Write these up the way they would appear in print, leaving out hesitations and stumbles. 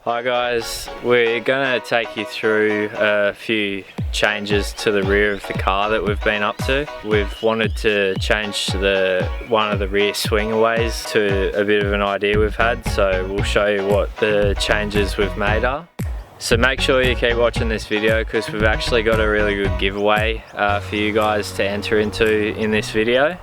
Hi guys, we're going to take you through a few changes to the rear of the car that we've been up to. We've wanted to change one of the rear swingaways to a bit of an idea we've had, so we'll show you what the changes we've made are. So make sure you keep watching this video because we've actually got a really good giveaway for you guys to enter into in this video.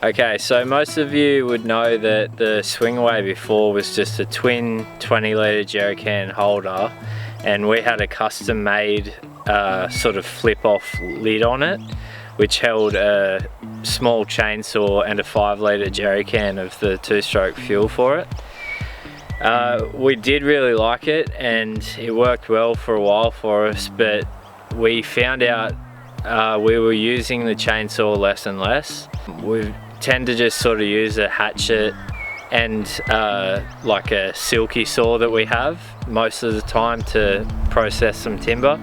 Okay, so most of you would know that the swingaway before was just a twin 20-litre jerry can holder, and we had a custom made sort of flip off lid on it which held a small chainsaw and a 5-litre jerry can of the 2-stroke fuel for it. We did really like it and it worked well for a while for us, but we found out we were using the chainsaw less and less. We tend to just sort of use a hatchet and like a silky saw that we have most of the time to process some timber,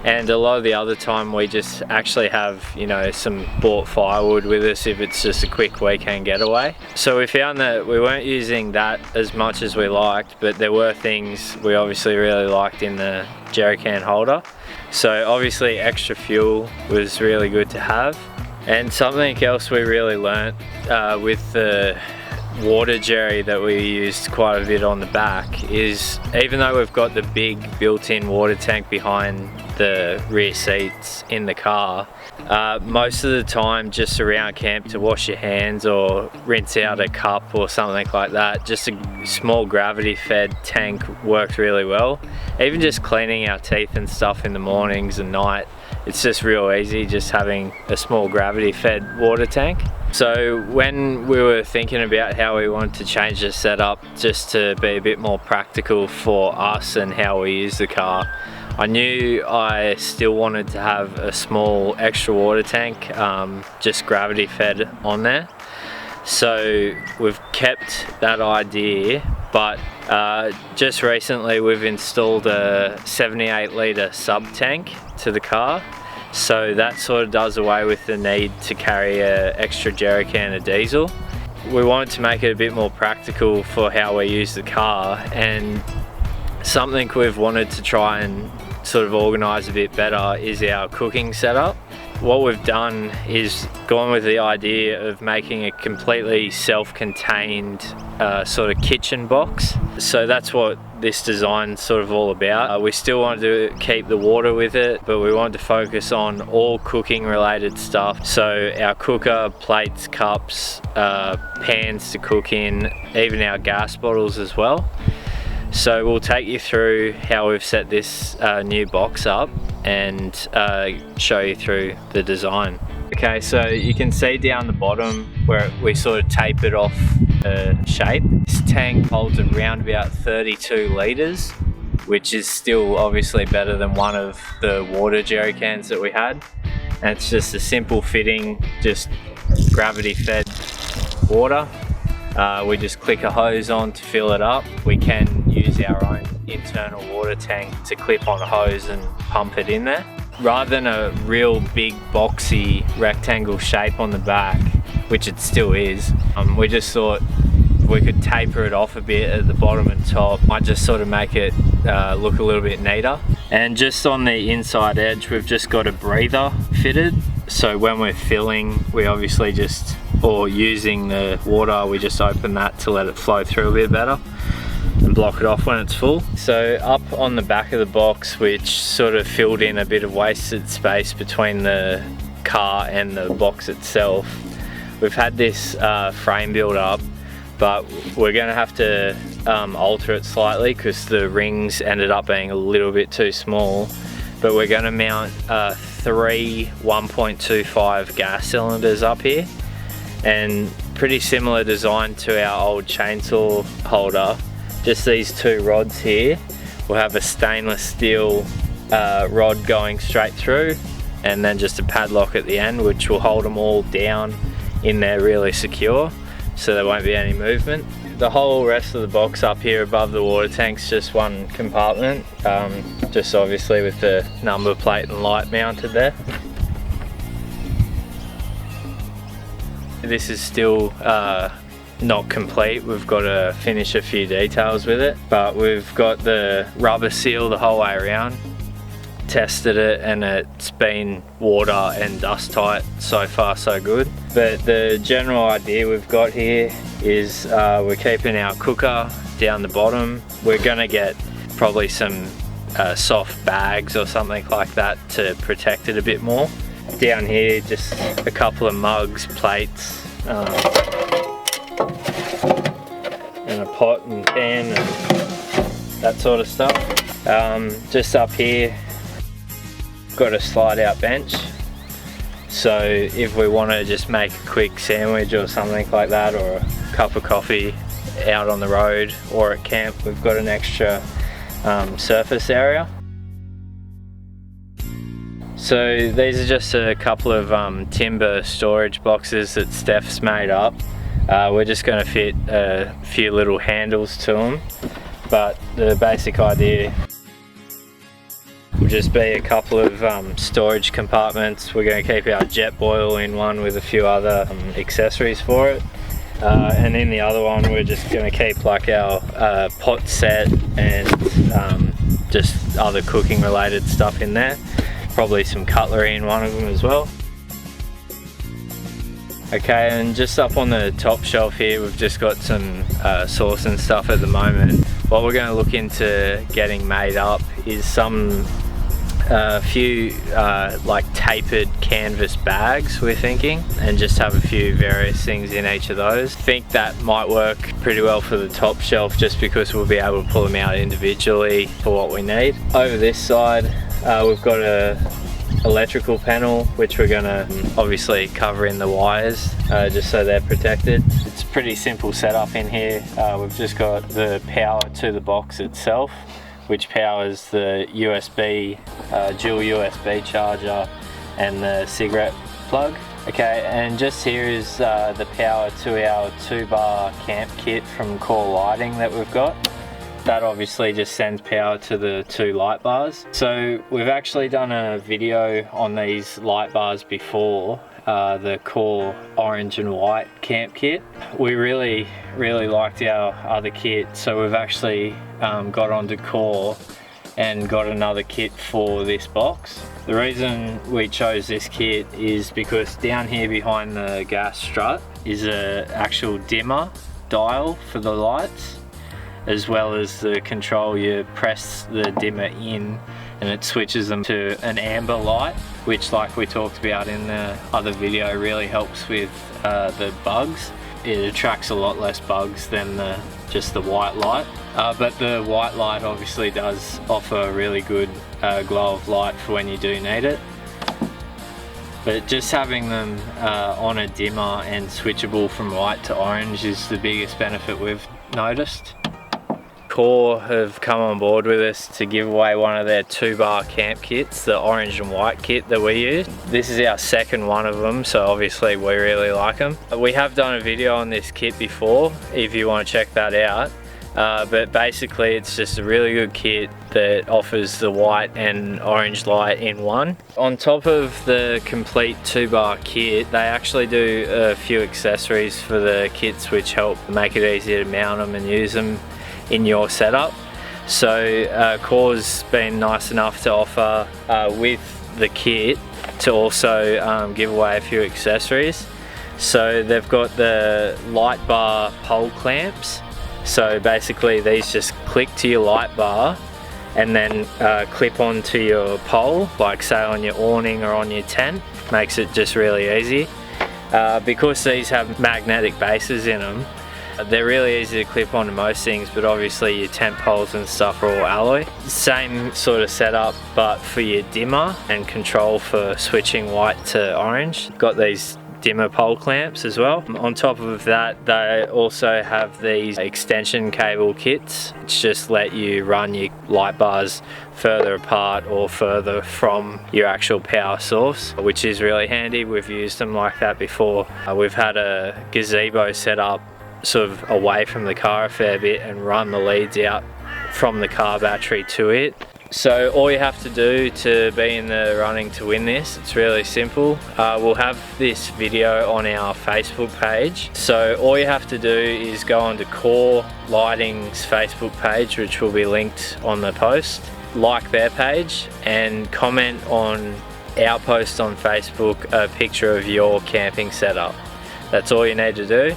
and a lot of the other time we just actually have, you know, some bought firewood with us if it's just a quick weekend getaway. So we found that we weren't using that as much as we liked, but there were things we obviously really liked in the jerry can holder. So obviously extra fuel was really good to have. And something else we really learnt with the water jerry that we used quite a bit on the back is, even though we've got the big built-in water tank behind the rear seats in the car, most of the time just around camp to wash your hands or rinse out a cup or something like that, just a small gravity fed tank worked really well. Even just cleaning our teeth and stuff in the mornings and night, it's just real easy just having a small gravity fed water tank. So when we were thinking about how we wanted to change the setup just to be a bit more practical for us and how we use the car, I knew I still wanted to have a small extra water tank, just gravity fed on there. So we've kept that idea, but just recently we've installed a 78-litre sub tank to the car, so that sort of does away with the need to carry an extra jerry can of diesel. We wanted to make it a bit more practical for how we use the car, and something we've wanted to try and sort of organise a bit better is our cooking setup. What we've done is gone with the idea of making a completely self-contained sort of kitchen box. So that's what this design's sort of all about. We still wanted to keep the water with it, but we wanted to focus on all cooking related stuff. So our cooker, plates, cups, pans to cook in, even our gas bottles as well. So we'll take you through how we've set this new box up and show you through the design. Okay, so you can see down the bottom where we sort of tape it off the shape. This tank holds around about 32 litres, which is still obviously better than one of the water jerry cans that we had. And it's just a simple fitting, just gravity fed water. We just click a hose on to fill it up. We can use our own internal water tank to clip on a hose and pump it in there. Rather than a real big boxy rectangle shape on the back, which it still is, we just thought we could taper it off a bit at the bottom and top. Might just sort of make it look a little bit neater. And just on the inside edge, we've just got a breather fitted. So when we're filling, we obviously just, or using the water, we just open that to let it flow through a bit better and block it off when it's full. So up on the back of the box, which sort of filled in a bit of wasted space between the car and the box itself, we've had this frame built up, but we're going to have to alter it slightly because the rings ended up being a little bit too small. But we're going to mount 3 1.25 gas cylinders up here, and pretty similar design to our old chainsaw holder. Just these 2 rods here. We'll have a stainless steel rod going straight through, and then just a padlock at the end, which will hold them all down in there really secure, so there won't be any movement. The whole rest of the box up here above the water tank's just one compartment, just obviously with the number plate and light mounted there. This is still not complete. We've got to finish a few details with it, but we've got the rubber seal the whole way around. Tested it and it's been water and dust tight. So far so good. But the general idea we've got here is we're keeping our cooker down the bottom. We're gonna get probably some soft bags or something like that to protect it a bit more. Down here just a couple of mugs, plates, and a pot and pan and that sort of stuff. Just up here got a slide out bench, so if we want to just make a quick sandwich or something like that, or a cup of coffee out on the road or at camp, we've got an extra surface area. So these are just a couple of timber storage boxes that Steph's made up. We're just going to fit a few little handles to them, but the basic idea will just be a couple of storage compartments. We're going to keep our jet boil in one with a few other accessories for it, and in the other one we're just going to keep like our pot set and just other cooking related stuff in there. Probably some cutlery in one of them as well. Okay, and just up on the top shelf here we've just got some sauce and stuff at the moment. What we're going to look into getting made up is some few like tapered canvas bags, we're thinking, and just have a few various things in each of those. I think that might work pretty well for the top shelf just because we'll be able to pull them out individually for what we need. Over this side we've got a electrical panel which we're going to obviously cover in the wires just so they're protected. It's a pretty simple setup in here. We've just got the power to the box itself, which powers the USB, dual USB charger and the cigarette plug. Okay, and just here is the power to our 2-bar camp kit from Korr Lighting that we've got. That obviously just sends power to the 2 light bars. So we've actually done a video on these light bars before, the Korr orange and white camp kit. We really liked our other kit, so we've actually got onto Korr and got another kit for this box. The reason we chose this kit is because down here behind the gas strut is an actual dimmer dial for the lights, as well as the control. You press the dimmer in and it switches them to an amber light, which, like we talked about in the other video, really helps with the bugs. It attracts a lot less bugs than just the white light, but the white light obviously does offer a really good glow of light for when you do need it. But just having them on a dimmer and switchable from white to orange is the biggest benefit we've noticed. Korr have come on board with us to give away one of their 2-bar camp kits, the orange and white kit that we use. This is our second one of them, so obviously we really like them. We have done a video on this kit before, if you want to check that out. But basically it's just a really good kit that offers the white and orange light in one. On top of the complete 2-bar kit, they actually do a few accessories for the kits which help make it easier to mount them and use them in your setup. So Korr's been nice enough to offer with the kit to also give away a few accessories. So they've got the light bar pole clamps. So basically these just click to your light bar and then clip onto your pole, like say on your awning or on your tent. Makes it just really easy. Because these have magnetic bases in them, they're really easy to clip onto most things, but obviously your tent poles and stuff are all alloy. Same sort of setup, but for your dimmer and control for switching white to orange. Got these dimmer pole clamps as well. On top of that, they also have these extension cable kits, which just let you run your light bars further apart or further from your actual power source, which is really handy. We've used them like that before. We've had a gazebo set up sort of away from the car a fair bit and run the leads out from the car battery to it. So all you have to do to be in the running to win this, it's really simple. We'll have this video on our Facebook page. So all you have to do is go onto Korr Lighting's Facebook page, which will be linked on the post. Like their page and comment on our post on Facebook a picture of your camping setup. That's all you need to do.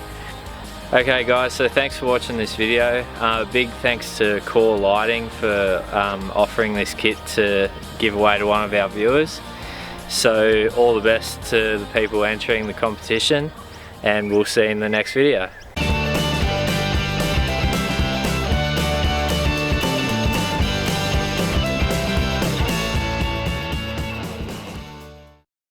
Okay guys, so thanks for watching this video. Big thanks to Korr Lighting for offering this kit to give away to one of our viewers. So all the best to the people entering the competition, and we'll see you in the next video.